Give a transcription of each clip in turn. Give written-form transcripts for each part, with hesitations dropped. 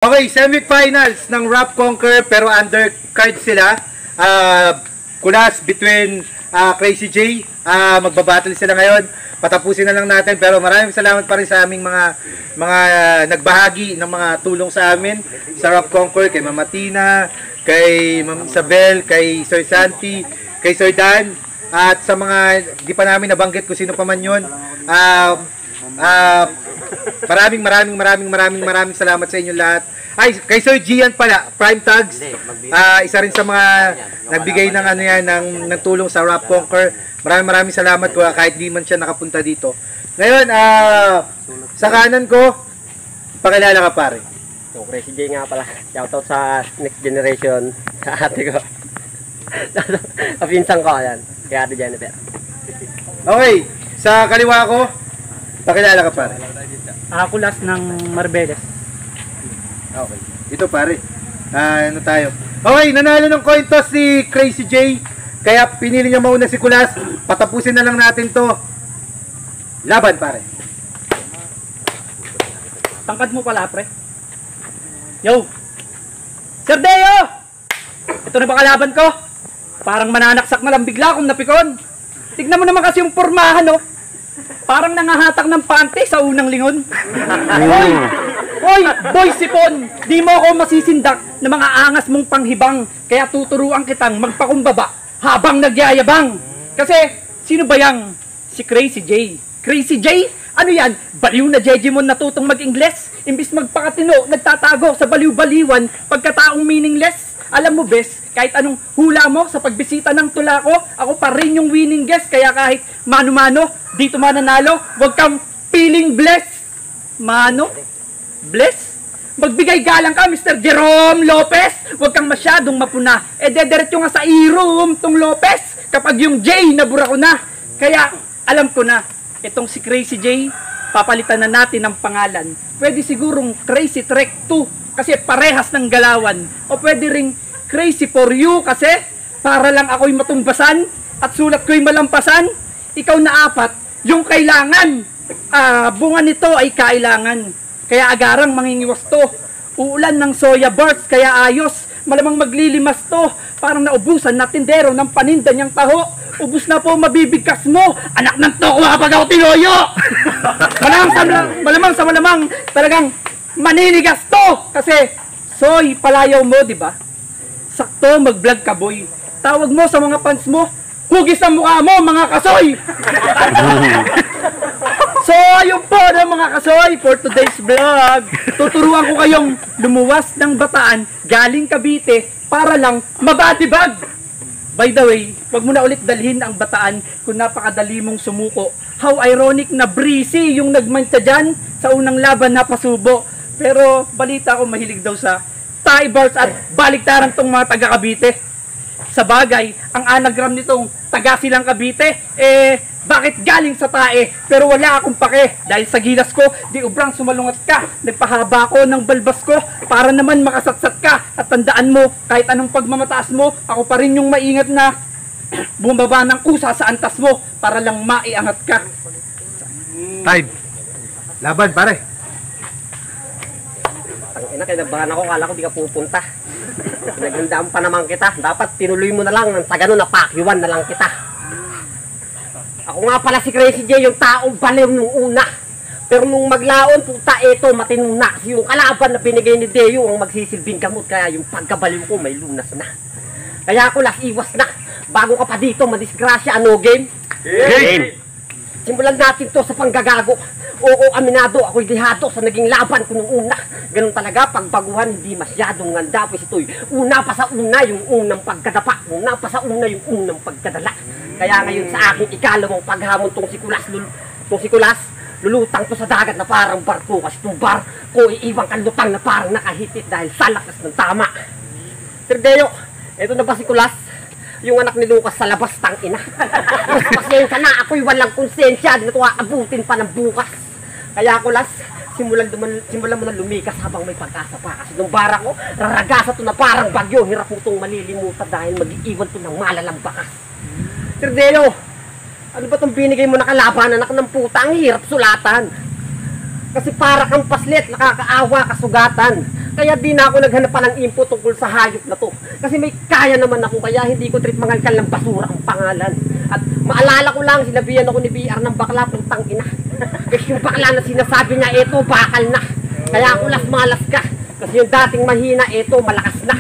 Okay, semifinals ng Rap Conquer pero undercard sila. Kulas between Crazy J. Magbabattle sila ngayon. Patapusin na lang natin pero maraming salamat pa rin sa aming mga nagbahagi ng mga tulong sa amin sa Rap Conquer, kay Mama Tina, kay Ma'am Isabel, kay Sir Santi, kay Sir Dan, at sa mga di pa namin nabanggit kung sino pa man yun. Maraming salamat sa inyo lahat. Ay, kay Sir Gian pala, Prime Tags. Isa rin sa mga nagbigay ng ng tulong sa Rap Conquer. Maraming salamat ko kahit di man siya nakapunta dito. Ngayon, sa kanan ko, pakilala ka pare. So, Crazy J nga pala. Shoutout sa next generation. Sa ate ko. Kapinsang ko, yan. Kay Ate Jennifer. Okay, sa kaliwa ko, pakilala ka pare. Kulas ng Marbeles. Okay, ito pare. Ano tayo? Okay, nanalo ng coin toss si Crazy J. Kaya pinili niya mauna si Kulas. Patapusin na lang natin to. Laban pare. Tangkad mo pala, pre. Yo! Sir Deo! Ito na ba kalaban ko? Parang mananaksak na lang bigla kung napikon. Tignan mo naman kasi yung pormahan, no? Parang nangahatak ng pante sa unang lingon. Hoy, boy sipon! Di mo ako masisindak ng mga angas mong panghibang. Kaya tuturuan kitang magpakumbaba habang nagyayabang. Kasi, sino ba yang? Si Crazy J. Crazy J? Ano yan? Baliw na Jeje mo natutong mag-Ingles? Imbis magpakatino, nagtatago sa baliw-baliwan pagkataong meaningless. Alam mo, bes, kahit anong hula mo sa pagbisita ng tula ko, ako pa rin yung winning guest. Kaya kahit mano-mano, dito mananalo, huwag kang feeling blessed. Mano? Bless? Magbigay galang ka, Mr. Jerome Lopez. Huwag kang masyadong mapuna. Dederetyo nga sa i-room tong Lopez kapag yung J nabura ko na. Kaya, alam ko na, itong si Crazy J, papalitan na natin ng pangalan. Pwede sigurong Crazy Trek 2 kasi parehas ng galawan. O pwede ring Crazy for You kasi para lang ako'y matumbasan at sulat ko'y malampasan. Ikaw na apat, yung kailangan. Bunga nito ay kailangan. Kaya agarang mangingiwas to. Uulan ng soya bars, kaya ayos. Malamang maglilimas to. Parang naubusan na tindero ng paninda niyang taho. Ubus na po mabibigkas mo. Anak ng toko kapag ako tinoyo. Malamang talagang maninigas to. Kasi, soy, palayaw mo, di ba? Sakto, mag-vlog ka, boy. Tawag mo sa mga fans mo, hugis ang mukha mo, mga kasoy! So, ayun po na mga kasoy for today's vlog. Tuturuan ko kayong lumuwas ng Bataan galing Cavite para lang mabatibag. By the way, wag mo na ulit dalhin ang Bataan kung napakadali mong sumuko. How ironic na breezy yung nagmantsa dyan sa unang laban na pasubo. Pero balita ko mahilig daw sa Thai bars at baliktaran tong mga taga Cavite. Sa bagay, ang anagram nitong taga silang Cavite, bakit galing sa tae? Pero wala akong pake. Dahil sa gilas ko, di ubrang sumalungat ka. Nagpahaba ko ng balbas ko para naman makasatsat ka. At tandaan mo, kahit anong pagmamataas mo, ako pa rin yung maingat na bumaba ng kusa sa antas mo para lang maiangat ka. Time. Laban pare. Ang ina, kinabahan ako, kala ko di ka pupunta. Pinagandaan pa naman kita. Dapat tinuloy mo na lang, sa ganun napakyuan na lang kita. Ako nga pala si Crazy J, yung taong baliw nung una. Pero nung maglaon, puta, eto, matinuna. Yung kalaban na binigay ni Deo ang magsisilbing gamot. Kaya yung pagkabaliw ko may lunas na. Kaya ako iwas na. Bago ka pa dito, madisgrasya, ano game? Game! Simulan natin to sa panggagago. Oo, aminado, ako'y dihado sa naging laban ko nung una. Ganun talaga, pagbaguhan, hindi masyadong nganda. Pues ito'y una pa sa una yung unang pagkadapa. Una pa sa una yung unang pagkadala. Kaya ngayon sa aking ikalawang paghamon tong si Kulas, lulutang to sa dagat na parang barko. Kasi itong barko, iiwang kanlutang na parang nakahipit dahil sa lakas ng tama. Sir Deo, eto na ba si Kulas? Yung anak ni Lucas sa labas, tang ina. Mas pasensya na, ako'y walang konsensya. Dito abutin pa ng bukas. Kaya Kulas, simulan mo na lumikas habang may pag-asa pa. Kasi nung bara ko, raragasa to na parang bagyo. Hirap mo itong malilimutan dahil mag-iiwan to ng malalang bakas. Sir Deo, ano ba itong binigay mo na kalaban, anak ng puta? Ang hirap sulatan. Kasi para kang paslit, nakakaawa, kasugatan. Kaya di na ako naghanap pa ng input tungkol sa hayop na to. Kasi may kaya naman ako, kaya hindi ko trip mangalkal ng basura ang pangalan. At maalala ko lang, sinabihan ako ni BR ng bakla, putang ina. Kasi yung bakla na sinasabi niya, eto, bakal na. Kaya kulas malas ka. Kasi yung dating mahina, eto, malakas na.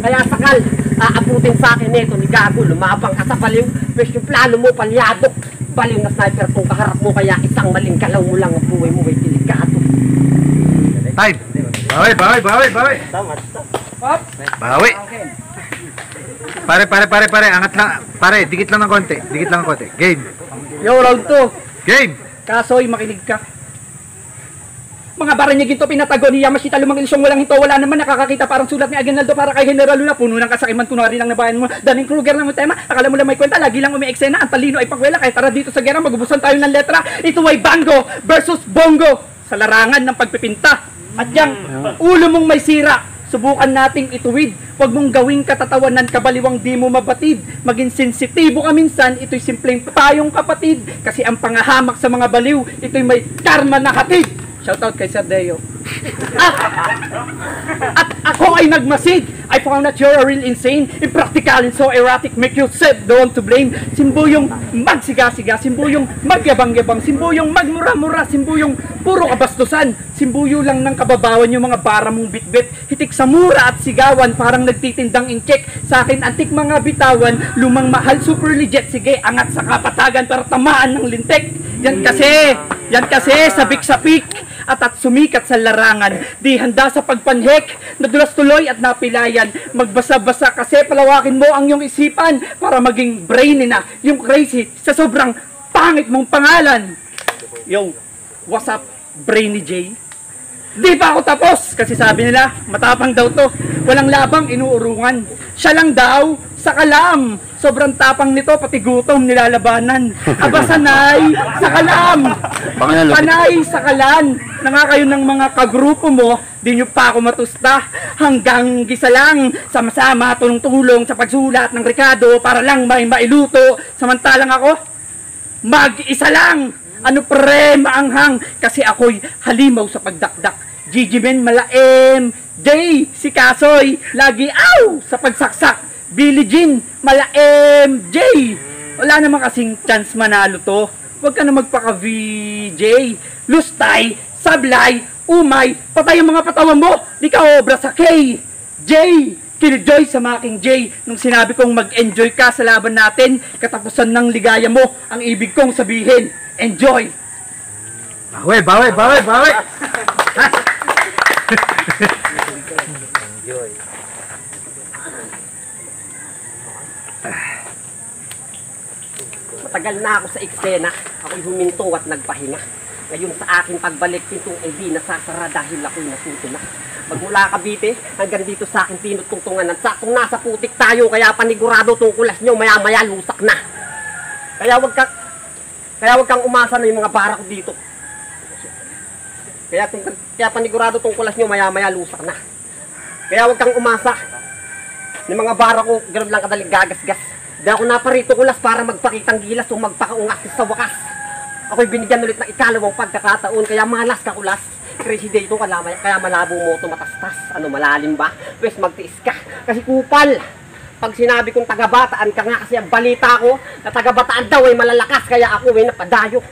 Kaya sakal, aabutin sa akin eto ni Gago, lumabang ka sa baliw. Pwes yung plano mo, palyado. Baliw na sniper kung kaharap mo, kaya isang maling galaw mo lang ang buhay mo ay delikado. Time! Bawi! Hop! Bawi! Pare, angat lang. Pare, dikit lang ng konti. Game! Yo, round 2. Game! Kasoy, makinig ka. Mga barinyagin to pinatago ni Yamashita, lumang ilisyong walang hinto, wala naman nakakakita, parang sulat ni Aguinaldo para kay General Luna, puno ng kasakiman, kunwari lang nabayan mo, Dunning Kruger lang yung tema, akala mo lang may kwenta, lagi lang umi-eksena, ang talino ay pangwela, kaya tara dito sa gera, magubusan tayo ng letra, ito ay Bango versus Bongo, sa larangan ng pagpipinta, at yang ulo mong may sira, subukan nating ituwid, huwag mong gawing katatawanan, kabaliwang di mo mabatid, maging sensitibo ka minsan, ito'y simpleng payong kapatid, kasi ang pangahamak sa mga baliw, ito'y may karma na hatid. Shoutout kay Sir Deo. At ako ay nagmasid. I found that you're a real insane, impractical and so erratic, make you said the one to blame. Simbuyong magsiga-siga, simbuyong magyabang-yabang, simbuyong magmura-mura, simbuyong puro kabastusan, simbuyo lang ng kababawan yung mga bara mong bitbit, hitik sa mura at sigawan, parang nagtitindang incheck. Sa akin antik mga bitawan, lumang mahal, super legit, sige, angat sa kapatagan para tamaan ng lintek. Yan kasi, sabik-sapik, at sumikat sa larangan, di handa sa pagpanhek, nadulas tuloy at napilayan, magbasa-basa kasi palawakin mo ang iyong isipan, para maging brainy na, yung crazy, sa sobrang pangit mong pangalan. Yo, what's up, Brainy J? Di pa ako tapos, kasi sabi nila, matapang daw to, walang labang inuurungan, siya lang daw, sa kalam, sobrang tapang nito, pati gutom nilalabanan. Aba sanay, sa kalam, panay sa kalan, na nga kayo ng mga kagrupo mo, di nyo pa ako matusta, hanggang gisa lang, sama-sama, tulong-tulong sa pagsulat ng rekado, para lang may mailuto, samantalang ako, mag-isa lang, ano pre, maanghang, kasi ako'y halimaw sa pagdakdak, Gigimen malaem, Jay, si Kasoy, lagi aw sa pagsaksak, Billie Jean, malaem, Jay. Wala naman kasing chance manalo to. Huwag ka na magpaka-VJ. Lustay, sablay, umay, patay ang mga patawan mo. Di ka obra sa K. Jay, killjoy sa making Jay. Nung sinabi kong mag-enjoy ka sa laban natin, katapusan ng ligaya mo, ang ibig kong sabihin, enjoy. Bawi! Matagal na ako sa eksena, ako'y huminto at nagpahinga. Ngayon sa aking pagbalik, pintong ay di nasasara dahil ako'y natuto na. Magmula Cavite hanggang dito sa akin tinutungtungan at saktong nasa putik tayo, kaya panigurado tong kulas nyo, maya-maya lusak na. Kaya wag kang umasa na yung mga bara ko dito. Kaya panigurado tong kulas nyo, maya-maya lusak na. Kaya wag kang umasa ng mga bara ko, gano'n lang kadaling gagas-gas. Di ako naparito kulas para magpakitang gilas o magpakaungas sa wakas. Ako'y binigyan ulit ng ikalawang pagkakataon, kaya malas ka kulas. Crazy day ito, kaya malabo mo ito matastas. Ano, malalim ba? Pwes magtiis ka, kasi kupal. Pag sinabi kong taga-bataan ka nga, kasi ang balita ko na taga-bataan daw ay malalakas, kaya ako ay napadayo.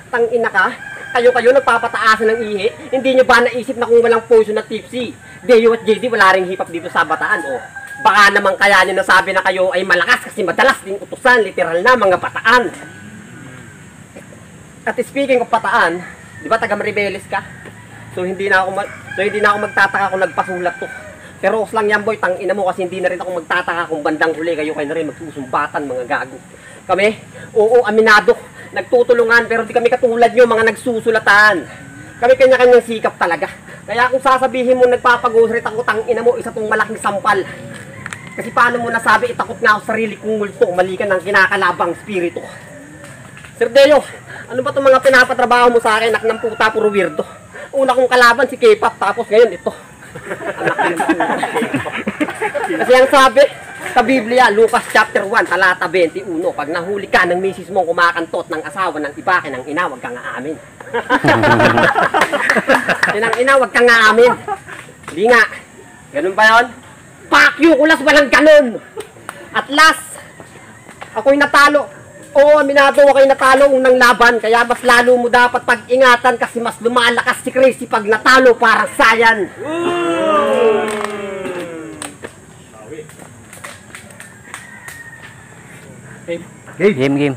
Tangina ka, kayo nagpapataasan ng ihi. Hindi nyo ba naisip na kung walang poison na tipsy? Deo at JD, wala ring hip-hop dito sa bataan, oh. Baka naman kaya nyo nasabi na kayo ay malakas kasi madalas ding utusan, literal na mga bataan. At speaking of bataan, di ba taga Maribeles ka? So hindi na ako magtataka kung nagpasulat to. Pero lang yan boy, tangina mo, kasi hindi na rin ako magtataka kung bandang huli kayo na rin magsusumbatan mga gago. Kami, oo, aminado, nagtutulungan, pero di kami katulad nyo mga nagsusulatan. Kami kanya-kanyang sikap talaga. Kaya kung sasabihin mo nagpapag-usrit ako, tangina mo, isa tong malaking sampal. Kasi paano mo nasabi, itakot nga ako sarili kong multo, mali ka ng kinakalabang spirito. Sir Deo, ano ba itong mga pinapatrabaho mo sa akin, anak ng puta, puro weirdo. Una kong kalaban si K-pop, tapos ngayon ito. Anak ng puta, K-pop. Kasi ang sabi sa Biblia, Lucas chapter 1, talata 21, pag nahuli ka ng misis mong kumakantot ng asawa ng iba, ng ina, wag kang aamin. Inang ina, wag kang aamin. Hindi nga. Ganun ba yun? Pakyo kulas, walang ganun. At last, ako'y natalo. Oo, aminado ako'y natalo unang laban. Kaya mas lalo mo dapat pag-ingatan kasi mas lumalakas si Crazy pag natalo parang sayan. Game.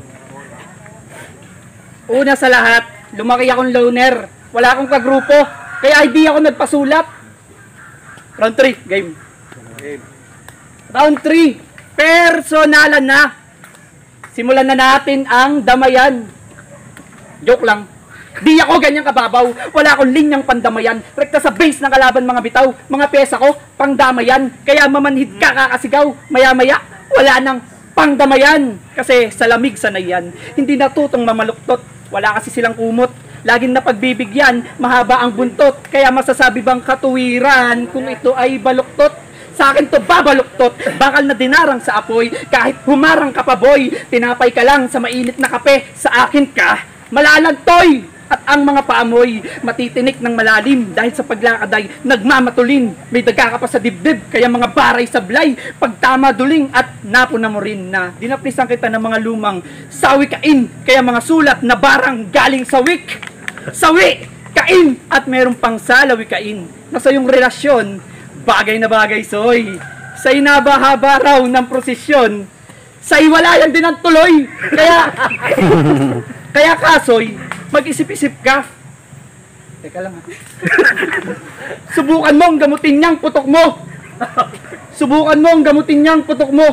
Una sa lahat, lumaki akong loner. Wala akong kagrupo. Kaya hindi ako nagpasulat. Round 3, game. Round 3, personalan na. Simulan na natin ang damayan. Joke lang. Di ako ganyang kababaw. Wala akong linyang pandamayan. Rekta sa base ng kalaban mga bitaw. Mga pesa ko, pangdamayan. Kaya mamanhid ka kakasigaw. Maya-maya, wala nang pangdamayan. Kasi sa lamig sanay yan. Hindi natutong mamaluktot. Wala kasi silang kumot. Laging napagbibigyan, mahaba ang buntot. Kaya masasabi bang katuwiran kung ito ay baluktot? Sa akin to babaluktot, bakal na dinarang sa apoy. Kahit humarang ka pa boy, tinapay ka lang sa mainit na kape. Sa akin ka, malalagtoy. At ang mga paamoy, matitinik ng malalim. Dahil sa paglakad ay nagmamatulin. May daga ka pa sa dibdib, kaya mga baray sablay. Pagtama duling at napuna mo rin na dinaplisan kita ng mga lumang sawi kain. Kaya mga sulat na barang galing sa wik. Sawi, kain, at meron pang salawi kain. Nasa yung relasyon, bagay na bagay soy. Sa inabahaba raw ng prosesyon, sa iwalayan din ang tuloy. Kaya kasoy, mag-isip-isip ka. Teka lang ha. Subukan mong gamutin niyang putok mo. Subukan mong gamutin niyang putok mo.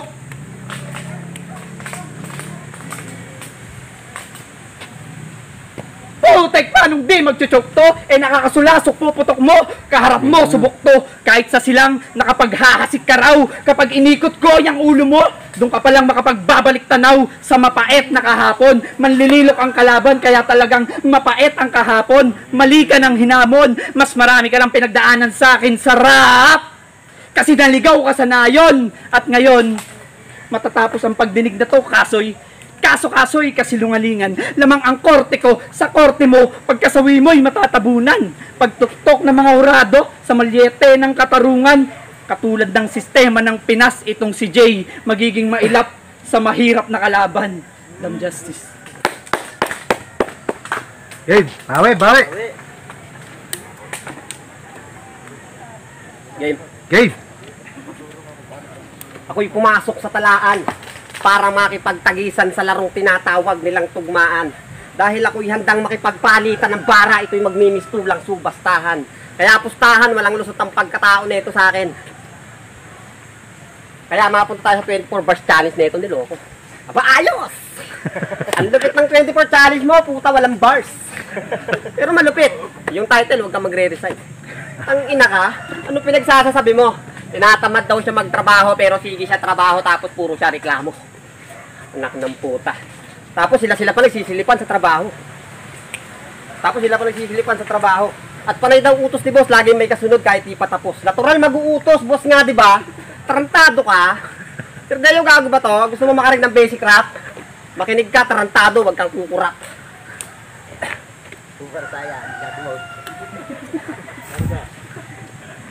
Putek, paanong di magchuchok to? Nakakasulasok po putok mo. Kaharap mo, subok to. Kahit sa silang nakapaghahasik ka raw. Kapag inikot ko yung ulo mo, doon ka palang makapagbabalik tanaw. Sa mapait na kahapon, manlililok ang kalaban. Kaya talagang mapait ang kahapon. Mali ka ng hinamon. Mas marami ka lang pinagdaanan sa akin. Sarap! Kasi naligaw ka sa nayon. At ngayon, matatapos ang pagdinig na to, kasoy. Kaso-kaso'y kasilungalingan. Lamang ang korte ko, sa korte mo, pagkasawi mo'y matatabunan. Pagtuktok ng mga hurado sa malyete ng katarungan. Katulad ng sistema ng Pinas, itong si Jay, magiging mailap sa mahirap na kalaban. Dam Justice. Game, bawi. Game. Ako'y pumasok sa talaan para makipagtagisan sa larong tinatawag nilang tugmaan. Dahil ako'y handang makipagpalitan ng bara, ito'y magmimistulang subastahan. Kaya pustahan, walang lusot ang pagkatao nito sa akin. Kaya mapunta tayo sa 24 bars challenge nito, niloko. Aba, ayos! Ang lupit ng 24 challenge mo, puta, walang bars. Pero malupit. Yung title, huwag kang magre-resign. Ang ina ka, ano pinagsasasabi mo? Tinatamad daw siya magtrabaho, pero sige siya trabaho, tapos puro siya reklamo. Anak ng puta. Tapos sila pa nagsisilipan sa trabaho. At panay daw utos ni boss, laging may kasunod kahit di patapos. Natural mag-uutos, boss nga, di ba? Tarantado ka. Pero dahil yung gago ba to? Gusto mo makarig ng basic rap? Makinig ka, tarantado, wag kang kukurap.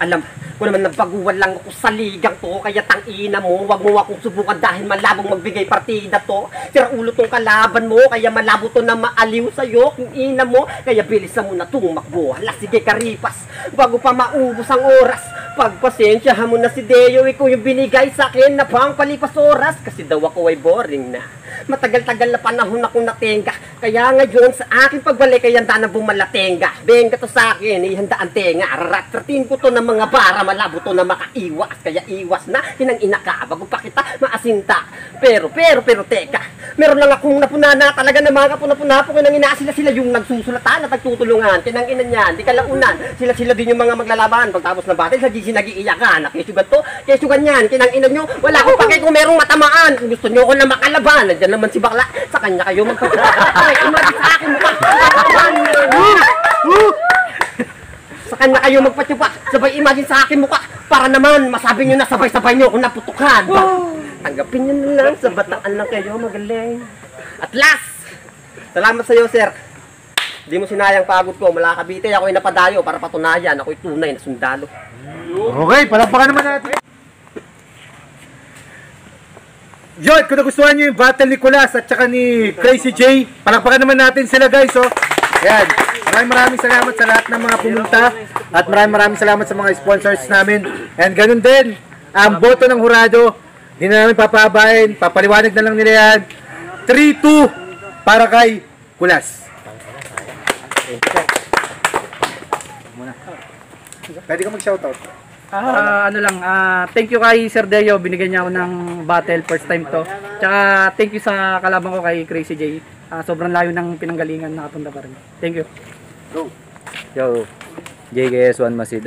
Alam ko naman na baguhan lang ako sa ligang to, kaya tangina mo, wag mo akong subukan dahil malabong magbigay partida to. Sira ulo tong kalaban mo, kaya malabo to na maaliw sa'yo, kung ina mo, kaya bilisan mo na tumakbo. Hala, sige karipas, bago pa maubos ang oras. Pagpasensyahan mo na si Deo, ikaw yung binigay sa akin na pang palipas oras, kasi daw ako ay boring na. Matagal-tagal na panahon akong natenga, kaya ngayon sa aking pagbalik ay handa na bumalatenga. Benga to sa akin, ihanda ang tenga, raratratin ko to ng mga bara, malabo to na makaiwas, kaya iwas na, hinang ina ka, bago pa kita maasinta. Pero teka, meron lang akong napuna na talaga na mga kapuna-puna po, kinang ina sila yung nagsusulatan at nagtutulungan, kinang ina niyan, di kalaunan, sila din yung mga maglalaban, pagtapos ng battle, sa GC nag-iiyakan, kesugan to, kesugan yan, kinang ina nyo, wala akong pakay kung merong matamaan, kung gusto nyo ko na makalaban, nandiyan naman si bakla, sa kanya kayo magpapalakay, umari sa akin, sa kanya kayo magpatsupa, sabay imagine sa akin mukha, para naman masabi nyo na sabay-sabay nyo kung naputukan. Tanggapin nyo na lang, sa bataan lang kayo, magaling. At last, salamat sa iyo sir. Di mo sinayang pagod ko, mula Cavite ako'y napadayo para patunayan, ako'y tunay na sundalo. Okay, palakpakan naman natin. Yun, kung nagustuhan nyo yung battle ni Kulas at saka ni Crazy J, palakpakan naman natin sila guys, oh. Ayan, maraming salamat sa lahat ng mga pumunta at maraming salamat sa mga sponsors namin. And ganun din, ang boto ng hurado, hindi na namin papahabain, papaliwanag na lang nila yan. 3-2 para kay Kulas. Pwede ka mag-shoutout. Thank you kay Sir Deo, binigyan niya ako ng battle, first time to. Tsaka thank you sa kalaban ko kay Crazy J. Sobrang layo ng pinanggalingan, nakapunta pa rin. Thank you. Go. Yo, JKS1 Masid.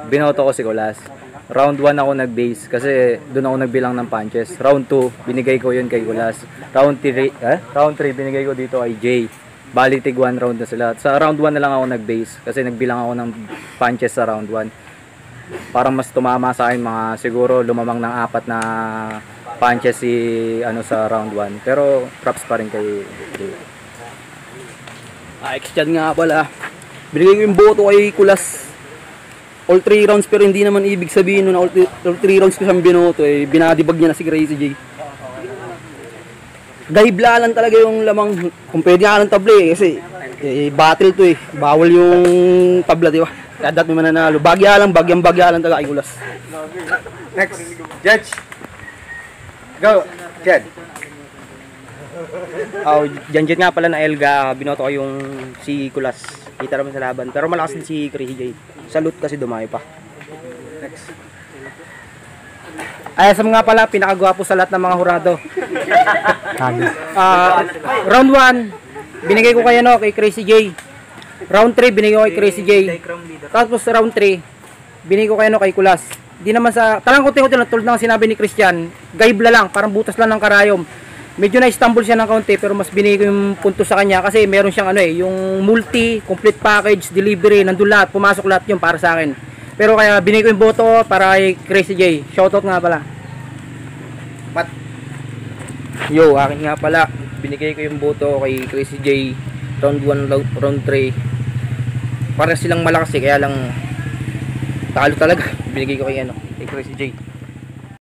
Binoto ko si Kulas. Round 1 ako nag-base kasi doon ako nagbilang ng punches. Round 2, binigay ko yun kay Kulas. Round 3 binigay ko dito kay Jay. Bali tig 1 round na sila. Sa round 1 na lang ako nag-base kasi nagbilang ako ng punches sa round 1. Parang mas tumama sa akin mga siguro lumamang ng 4 na punches si sa round 1. Pero props pa rin kay Jay. X-Chan nga pala. Binigay ko yung boto kay Kulas. All 3 rounds, pero hindi naman ibig sabihin na all 3 rounds ko siyang binoto, binadibag niya na si Crazy J. Gahibla lang talaga yung lamang, kung pwede nga ng tabla kasi battle to bawal yung tabla, di ba? Kadat may mananalo, bagya lang talaga kay Kulas. Next, Judge. Go, Jed. Janjet nga pala na Elga, binoto ko yung si Kulas. Kita naman sa laban. Pero malakas din si Crazy J. Salute kasi dumayo pa. Next. Ayasam nga pala, pinakagwapo sa lahat ng mga hurado. Round 1, binigay ko kay Crazy J. Round 3, binigay ko kay Crazy J. Tapos round 3, binigay ko kay Kulas. Di naman sa, talang kunti-kunti na tulad ng sinabi ni Christian, gaibla lang, parang butas lang ng karayom. Medyo na-stumble siya ng kaunti pero mas binigay ko yung punto sa kanya kasi meron siyang yung multi, complete package, delivery, nandun lahat, pumasok lahat yun para sa akin. Pero kaya binigay ko yung boto para kay Crazy J. Shoutout nga pala. Pat. Yo, akin nga pala. Binigay ko yung boto kay Crazy J. Round 1, round 3. Para silang malakas kaya lang talo talaga. Binigay ko kay Crazy J.